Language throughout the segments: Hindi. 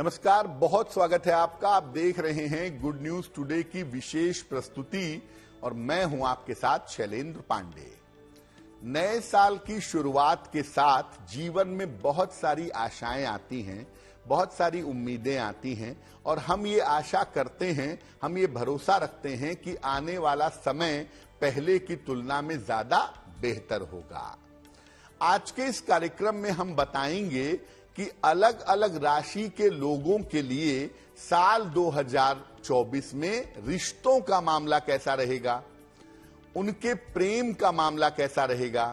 नमस्कार, बहुत स्वागत है आपका। आप देख रहे हैं गुड न्यूज टुडे की विशेष प्रस्तुति और मैं हूं आपके साथ शैलेंद्र पांडे। नए साल की शुरुआत के साथ जीवन में बहुत सारी आशाएं आती हैं, बहुत सारी उम्मीदें आती हैं और हम ये आशा करते हैं, हम ये भरोसा रखते हैं कि आने वाला समय पहले की तुलना में ज्यादा बेहतर होगा। आज के इस कार्यक्रम में हम बताएंगे कि अलग अलग राशि के लोगों के लिए साल 2024 में रिश्तों का मामला कैसा रहेगा, उनके प्रेम का मामला कैसा रहेगा,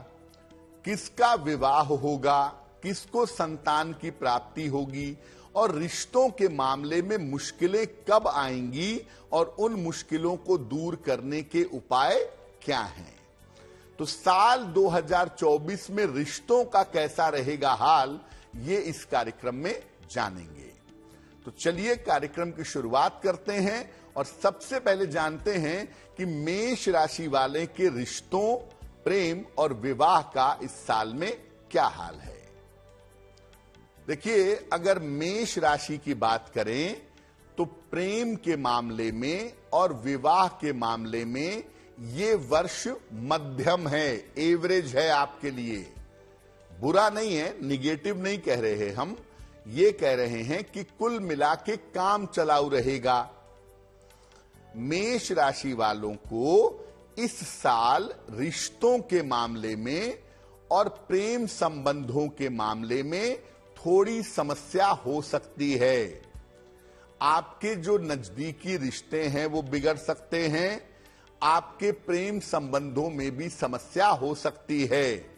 किसका विवाह होगा, किसको संतान की प्राप्ति होगी और रिश्तों के मामले में मुश्किलें कब आएंगी और उन मुश्किलों को दूर करने के उपाय क्या हैं। तो साल 2024 में रिश्तों का कैसा रहेगा हाल, ये इस कार्यक्रम में जानेंगे। तो चलिए कार्यक्रम की शुरुआत करते हैं और सबसे पहले जानते हैं कि मेष राशि वाले के रिश्तों, प्रेम और विवाह का इस साल में क्या हाल है। देखिए, अगर मेष राशि की बात करें तो प्रेम के मामले में और विवाह के मामले में ये वर्ष मध्यम है, एवरेज है आपके लिए। बुरा नहीं है, निगेटिव नहीं कह रहे हैं हम, ये कह रहे हैं कि कुल मिला के काम चलाऊ रहेगा। मेष राशि वालों को इस साल रिश्तों के मामले में और प्रेम संबंधों के मामले में थोड़ी समस्या हो सकती है। आपके जो नजदीकी रिश्ते हैं वो बिगड़ सकते हैं, आपके प्रेम संबंधों में भी समस्या हो सकती है।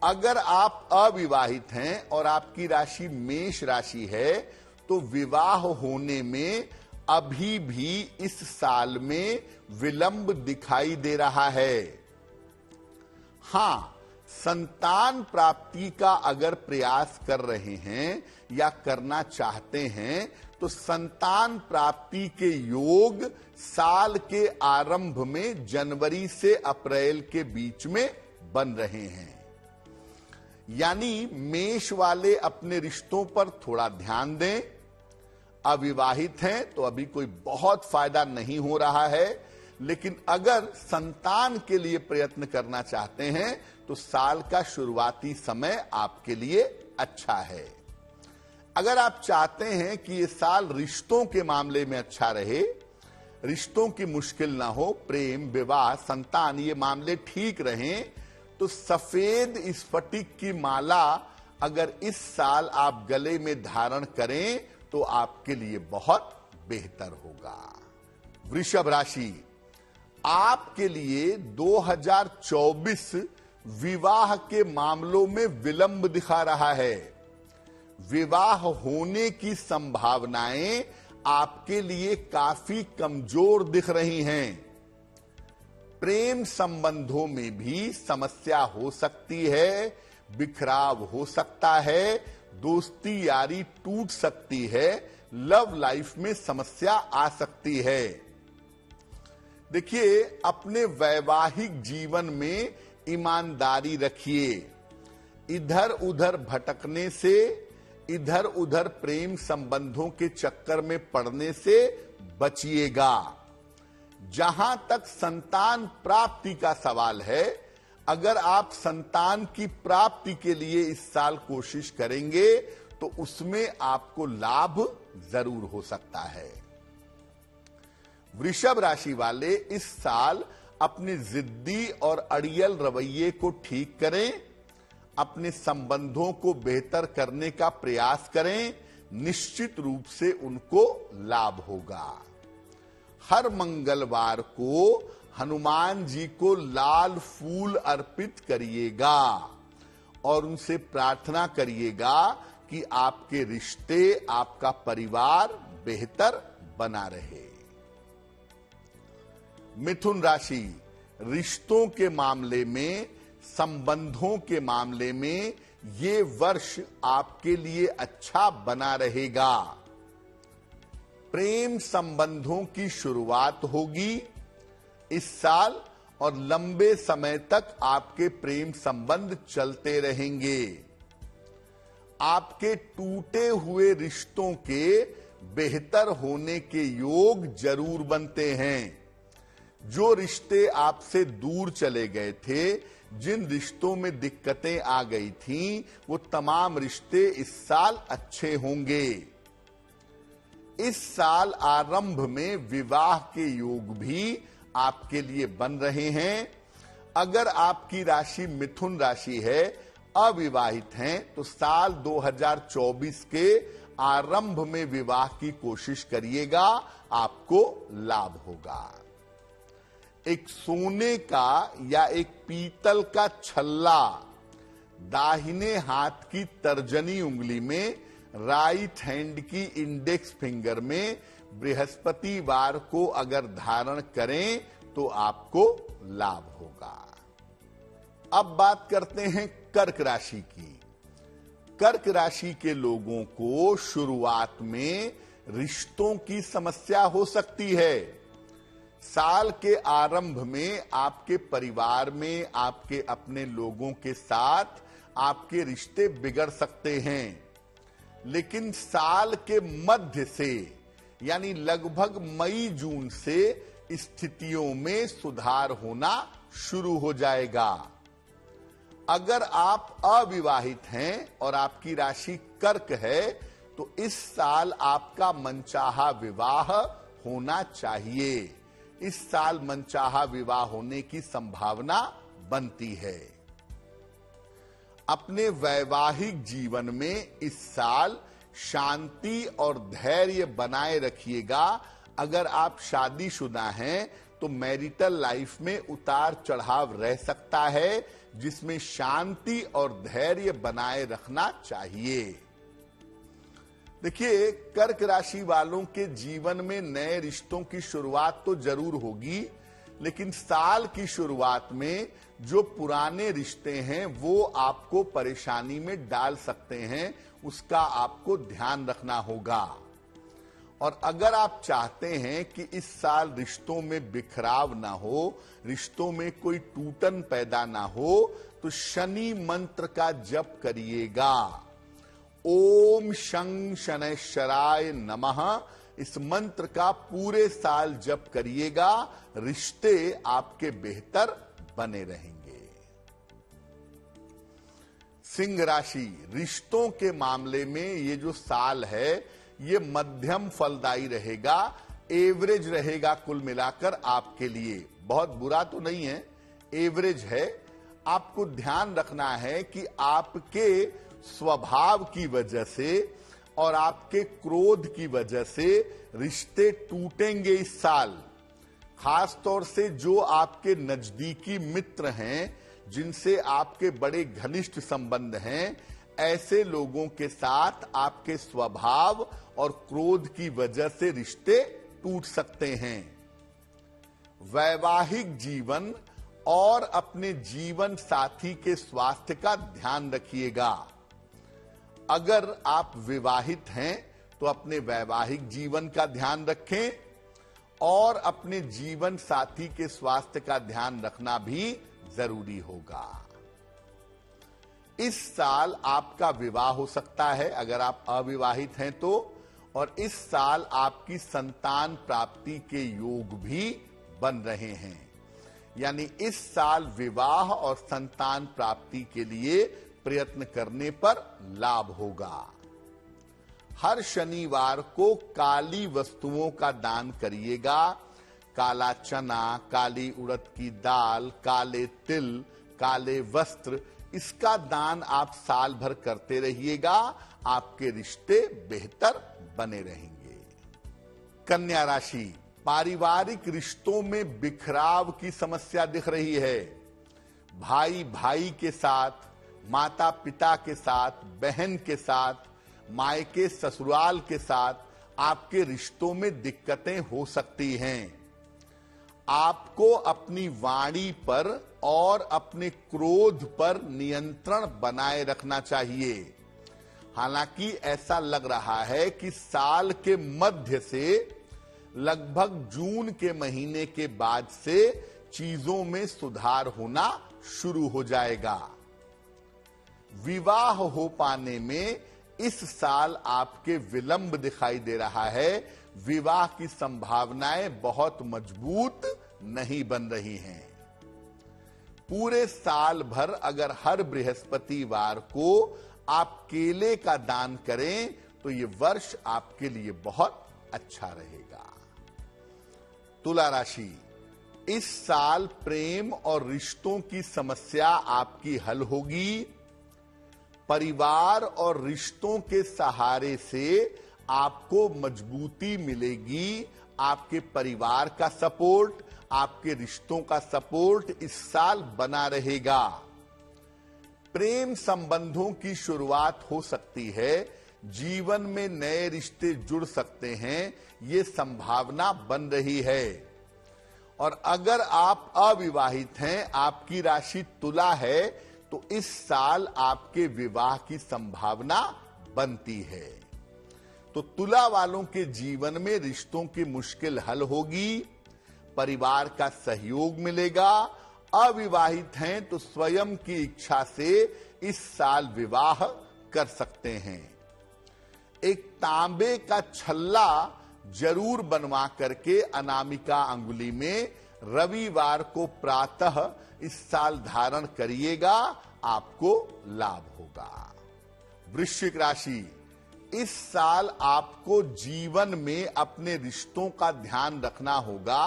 अगर आप अविवाहित हैं और आपकी राशि मेष राशि है तो विवाह होने में अभी भी इस साल में विलंब दिखाई दे रहा है। हां, संतान प्राप्ति का अगर प्रयास कर रहे हैं या करना चाहते हैं तो संतान प्राप्ति के योग साल के आरंभ में जनवरी से अप्रैल के बीच में बन रहे हैं। यानी मेष वाले अपने रिश्तों पर थोड़ा ध्यान दें। अविवाहित हैं तो अभी कोई बहुत फायदा नहीं हो रहा है, लेकिन अगर संतान के लिए प्रयत्न करना चाहते हैं तो साल का शुरुआती समय आपके लिए अच्छा है। अगर आप चाहते हैं कि ये साल रिश्तों के मामले में अच्छा रहे, रिश्तों की मुश्किल ना हो, प्रेम, विवाह, संतान ये मामले ठीक रहें, तो सफेद स्फटिक की माला अगर इस साल आप गले में धारण करें तो आपके लिए बहुत बेहतर होगा। वृषभ राशि, आपके लिए 2024 विवाह के मामलों में विलंब दिखा रहा है। विवाह होने की संभावनाएं आपके लिए काफी कमजोर दिख रही हैं। प्रेम संबंधों में भी समस्या हो सकती है, बिखराव हो सकता है, दोस्ती यारी टूट सकती है, लव लाइफ में समस्या आ सकती है। देखिए, अपने वैवाहिक जीवन में ईमानदारी रखिए। इधर उधर भटकने से, इधर उधर प्रेम संबंधों के चक्कर में पड़ने से बचिएगा। जहां तक संतान प्राप्ति का सवाल है, अगर आप संतान की प्राप्ति के लिए इस साल कोशिश करेंगे तो उसमें आपको लाभ जरूर हो सकता है। वृषभ राशि वाले इस साल अपने जिद्दी और अड़ियल रवैये को ठीक करें, अपने संबंधों को बेहतर करने का प्रयास करें, निश्चित रूप से उनको लाभ होगा। हर मंगलवार को हनुमान जी को लाल फूल अर्पित करिएगा और उनसे प्रार्थना करिएगा कि आपके रिश्ते, आपका परिवार बेहतर बना रहे। मिथुन राशि, रिश्तों के मामले में, संबंधों के मामले में ये वर्ष आपके लिए अच्छा बना रहेगा। प्रेम संबंधों की शुरुआत होगी इस साल और लंबे समय तक आपके प्रेम संबंध चलते रहेंगे। आपके टूटे हुए रिश्तों के बेहतर होने के योग जरूर बनते हैं। जो रिश्ते आपसे दूर चले गए थे, जिन रिश्तों में दिक्कतें आ गई थीं, वो तमाम रिश्ते इस साल अच्छे होंगे। इस साल आरंभ में विवाह के योग भी आपके लिए बन रहे हैं। अगर आपकी राशि मिथुन राशि है, अविवाहित हैं, तो साल 2024 के आरंभ में विवाह की कोशिश करिएगा, आपको लाभ होगा। एक सोने का या एक पीतल का छल्ला दाहिने हाथ की तर्जनी उंगली में, राइट हैंड की इंडेक्स फिंगर में बृहस्पतिवार को अगर धारण करें तो आपको लाभ होगा। अब बात करते हैं कर्क राशि की। कर्क राशि के लोगों को शुरुआत में रिश्तों की समस्या हो सकती है। साल के आरंभ में आपके परिवार में, आपके अपने लोगों के साथ आपके रिश्ते बिगड़ सकते हैं, लेकिन साल के मध्य से यानी लगभग मई जून से स्थितियों में सुधार होना शुरू हो जाएगा। अगर आप अविवाहित हैं और आपकी राशि कर्क है, तो इस साल आपका मनचाहा विवाह होना चाहिए। इस साल मनचाहा विवाह होने की संभावना बनती है। अपने वैवाहिक जीवन में इस साल शांति और धैर्य बनाए रखिएगा। अगर आप शादीशुदा हैं तो मैरिटल लाइफ में उतार चढ़ाव रह सकता है, जिसमें शांति और धैर्य बनाए रखना चाहिए। देखिए, कर्क राशि वालों के जीवन में नए रिश्तों की शुरुआत तो जरूर होगी, लेकिन साल की शुरुआत में जो पुराने रिश्ते हैं वो आपको परेशानी में डाल सकते हैं, उसका आपको ध्यान रखना होगा। और अगर आप चाहते हैं कि इस साल रिश्तों में बिखराव ना हो, रिश्तों में कोई टूटन पैदा ना हो, तो शनि मंत्र का जप करिएगा। ओम शं शनैश्चराय नमः, इस मंत्र का पूरे साल जप करिएगा, रिश्ते आपके बेहतर बने रहेंगे। सिंह राशि, रिश्तों के मामले में ये जो साल है ये मध्यम फलदायी रहेगा, एवरेज रहेगा। कुल मिलाकर आपके लिए बहुत बुरा तो नहीं है, एवरेज है। आपको ध्यान रखना है कि आपके स्वभाव की वजह से और आपके क्रोध की वजह से रिश्ते टूटेंगे इस साल। खास तौर से जो आपके नजदीकी मित्र हैं, जिनसे आपके बड़े घनिष्ठ संबंध हैं, ऐसे लोगों के साथ आपके स्वभाव और क्रोध की वजह से रिश्ते टूट सकते हैं। वैवाहिक जीवन और अपने जीवन साथी के स्वास्थ्य का ध्यान रखिएगा। अगर आप विवाहित हैं तो अपने वैवाहिक जीवन का ध्यान रखें और अपने जीवन साथी के स्वास्थ्य का ध्यान रखना भी जरूरी होगा। इस साल आपका विवाह हो सकता है अगर आप अविवाहित हैं तो, और इस साल आपकी संतान प्राप्ति के योग भी बन रहे हैं। यानी इस साल विवाह और संतान प्राप्ति के लिए प्रयत्न करने पर लाभ होगा। हर शनिवार को काली वस्तुओं का दान करिएगा। काला चना, काली उड़द की दाल, काले तिल, काले वस्त्र, इसका दान आप साल भर करते रहिएगा, आपके रिश्ते बेहतर बने रहेंगे। कन्या राशि, पारिवारिक रिश्तों में बिखराव की समस्या दिख रही है। भाई भाई के साथ, माता पिता के साथ, बहन के साथ, मायके ससुराल के साथ आपके रिश्तों में दिक्कतें हो सकती हैं। आपको अपनी वाणी पर और अपने क्रोध पर नियंत्रण बनाए रखना चाहिए। हालांकि ऐसा लग रहा है कि साल के मध्य से लगभग जून के महीने के बाद से चीजों में सुधार होना शुरू हो जाएगा। विवाह हो पाने में इस साल आपके विलंब दिखाई दे रहा है। विवाह की संभावनाएं बहुत मजबूत नहीं बन रही हैं। पूरे साल भर अगर हर बृहस्पतिवार को आप केले का दान करें तो ये वर्ष आपके लिए बहुत अच्छा रहेगा। तुला राशि, इस साल प्रेम और रिश्तों की समस्या आपकी हल होगी। परिवार और रिश्तों के सहारे से आपको मजबूती मिलेगी। आपके परिवार का सपोर्ट, आपके रिश्तों का सपोर्ट इस साल बना रहेगा। प्रेम संबंधों की शुरुआत हो सकती है। जीवन में नए रिश्ते जुड़ सकते हैं, ये संभावना बन रही है। और अगर आप अविवाहित हैं, आपकी राशि तुला है, तो इस साल आपके विवाह की संभावना बनती है। तो तुला वालों के जीवन में रिश्तों की मुश्किल हल होगी, परिवार का सहयोग मिलेगा। अविवाहित हैं तो स्वयं की इच्छा से इस साल विवाह कर सकते हैं। एक तांबे का छल्ला जरूर बनवा करके अनामिका अंगुली में रविवार को प्रातः इस साल धारण करिएगा, आपको लाभ होगा। वृश्चिक राशि, इस साल आपको जीवन में अपने रिश्तों का ध्यान रखना होगा,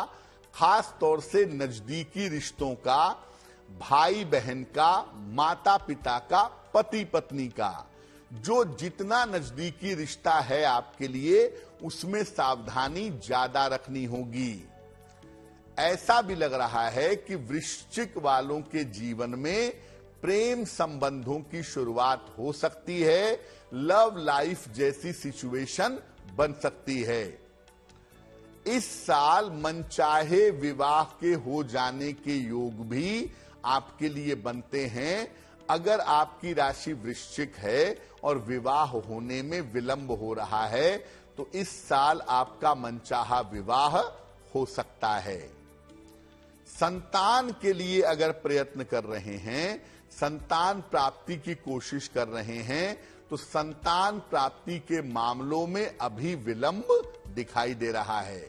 खास तौर से नजदीकी रिश्तों का, भाई बहन का, माता पिता का, पति पत्नी का। जो जितना नजदीकी रिश्ता है आपके लिए, उसमें सावधानी ज्यादा रखनी होगी। ऐसा भी लग रहा है कि वृश्चिक वालों के जीवन में प्रेम संबंधों की शुरुआत हो सकती है। लव लाइफ जैसी सिचुएशन बन सकती है। इस साल मनचाहे विवाह के हो जाने के योग भी आपके लिए बनते हैं। अगर आपकी राशि वृश्चिक है और विवाह होने में विलंब हो रहा है, तो इस साल आपका मनचाहा विवाह हो सकता है। संतान के लिए अगर प्रयत्न कर रहे हैं, संतान प्राप्ति की कोशिश कर रहे हैं, तो संतान प्राप्ति के मामलों में अभी विलंब दिखाई दे रहा है।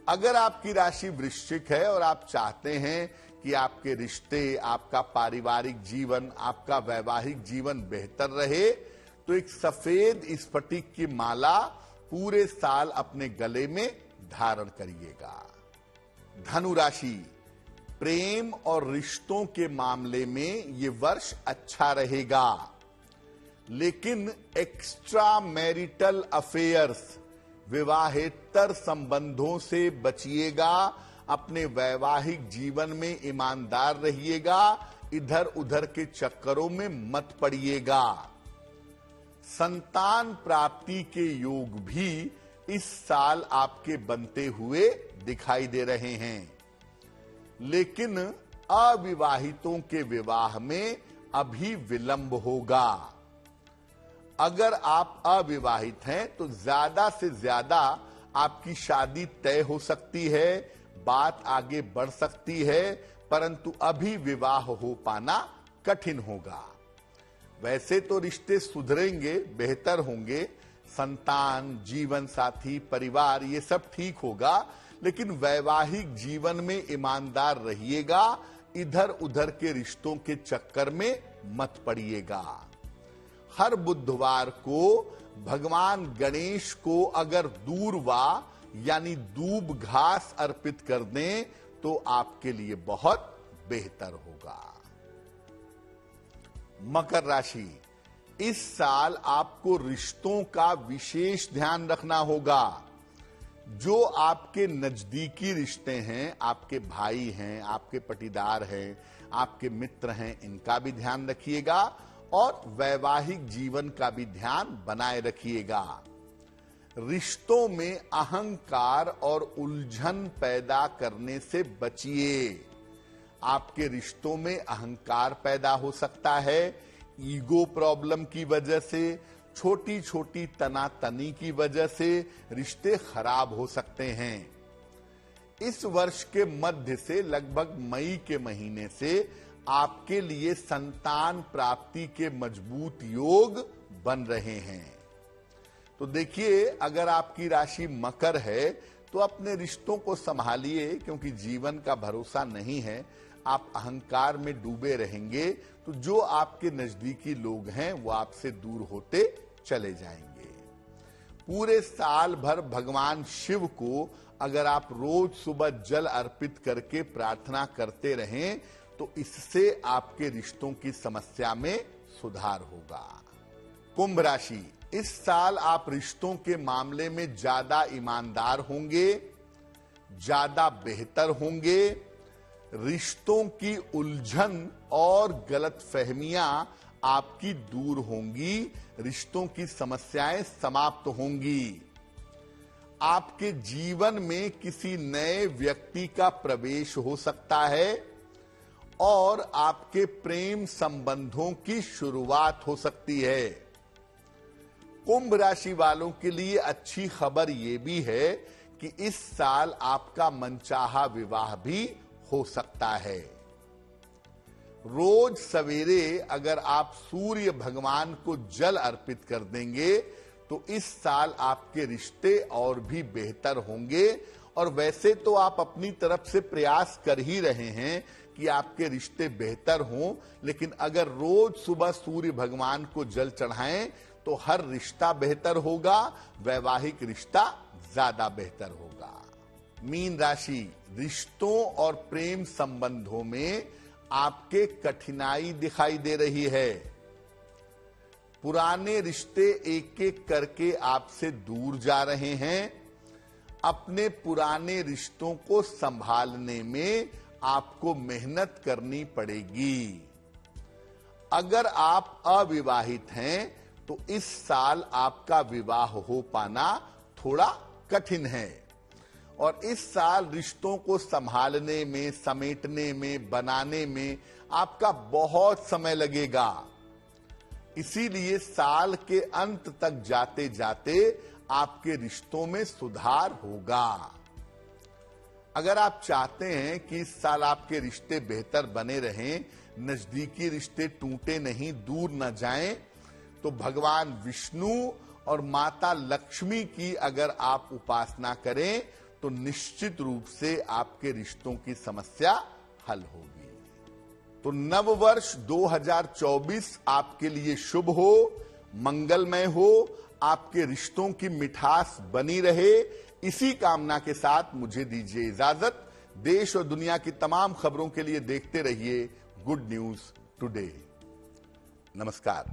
अगर आपकी राशि वृश्चिक है और आप चाहते हैं कि आपके रिश्ते, आपका पारिवारिक जीवन, आपका वैवाहिक जीवन बेहतर रहे, तो एक सफेद स्फटिक की माला पूरे साल अपने गले में धारण करिएगा। धनु राशि, प्रेम और रिश्तों के मामले में ये वर्ष अच्छा रहेगा, लेकिन एक्स्ट्रा मैरिटल अफेयर्स, विवाहेतर संबंधों से बचिएगा। अपने वैवाहिक जीवन में ईमानदार रहिएगा, इधर उधर के चक्करों में मत पड़िएगा। संतान प्राप्ति के योग भी इस साल आपके बनते हुए दिखाई दे रहे हैं, लेकिन अविवाहितों के विवाह में अभी विलंब होगा। अगर आप अविवाहित हैं तो ज्यादा से ज्यादा आपकी शादी तय हो सकती है, बात आगे बढ़ सकती है, परंतु अभी विवाह हो पाना कठिन होगा। वैसे तो रिश्ते सुधरेंगे, बेहतर होंगे, संतान, जीवन साथी, परिवार, ये सब ठीक होगा, लेकिन वैवाहिक जीवन में ईमानदार रहिएगा, इधर उधर के रिश्तों के चक्कर में मत पड़िएगा। हर बुधवार को भगवान गणेश को अगर दूर्वा यानी दूब घास अर्पित कर दें तो आपके लिए बहुत बेहतर होगा। मकर राशि, इस साल आपको रिश्तों का विशेष ध्यान रखना होगा। जो आपके नजदीकी रिश्ते हैं, आपके भाई हैं, आपके पटीदार हैं, आपके मित्र हैं, इनका भी ध्यान रखिएगा और वैवाहिक जीवन का भी ध्यान बनाए रखिएगा। रिश्तों में अहंकार और उलझन पैदा करने से बचिए। आपके रिश्तों में अहंकार पैदा हो सकता है, ईगो प्रॉब्लम की वजह से, छोटी छोटी तनातनी की वजह से रिश्ते खराब हो सकते हैं। इस वर्ष के मध्य से लगभग मई के महीने से आपके लिए संतान प्राप्ति के मजबूत योग बन रहे हैं। तो देखिए, अगर आपकी राशि मकर है तो अपने रिश्तों को संभालिए, क्योंकि जीवन का भरोसा नहीं है। आप अहंकार में डूबे रहेंगे तो जो आपके नजदीकी लोग हैं वो आपसे दूर होते चले जाएंगे। पूरे साल भर भगवान शिव को अगर आप रोज सुबह जल अर्पित करके प्रार्थना करते रहें तो इससे आपके रिश्तों की समस्या में सुधार होगा। कुंभ राशि, इस साल आप रिश्तों के मामले में ज्यादा ईमानदार होंगे, ज्यादा बेहतर होंगे। रिश्तों की उलझन और गलतफहमियां आपकी दूर होंगी, रिश्तों की समस्याएं समाप्त होंगी। आपके जीवन में किसी नए व्यक्ति का प्रवेश हो सकता है और आपके प्रेम संबंधों की शुरुआत हो सकती है। कुंभ राशि वालों के लिए अच्छी खबर यह भी है कि इस साल आपका मनचाहा विवाह भी हो सकता है। रोज सवेरे अगर आप सूर्य भगवान को जल अर्पित कर देंगे तो इस साल आपके रिश्ते और भी बेहतर होंगे। और वैसे तो आप अपनी तरफ से प्रयास कर ही रहे हैं कि आपके रिश्ते बेहतर हों, लेकिन अगर रोज सुबह सूर्य भगवान को जल चढ़ाएं तो हर रिश्ता बेहतर होगा, वैवाहिक रिश्ता ज्यादा बेहतर होगा। मीन राशि, रिश्तों और प्रेम संबंधों में आपके कठिनाई दिखाई दे रही है। पुराने रिश्ते एक एक करके आपसे दूर जा रहे हैं। अपने पुराने रिश्तों को संभालने में आपको मेहनत करनी पड़ेगी। अगर आप अविवाहित हैं तो इस साल आपका विवाह हो पाना थोड़ा कठिन है और इस साल रिश्तों को संभालने में, समेटने में, बनाने में आपका बहुत समय लगेगा। इसीलिए साल के अंत तक जाते जाते आपके रिश्तों में सुधार होगा। अगर आप चाहते हैं कि इस साल आपके रिश्ते बेहतर बने रहें, नजदीकी रिश्ते टूटे नहीं, दूर न जाएं, तो भगवान विष्णु और माता लक्ष्मी की अगर आप उपासना करें तो निश्चित रूप से आपके रिश्तों की समस्या हल होगी। तो नव वर्ष 2024 आपके लिए शुभ हो, मंगलमय हो, आपके रिश्तों की मिठास बनी रहे, इसी कामना के साथ मुझे दीजिए इजाजत। देश और दुनिया की तमाम खबरों के लिए देखते रहिए गुड न्यूज टुडे। नमस्कार।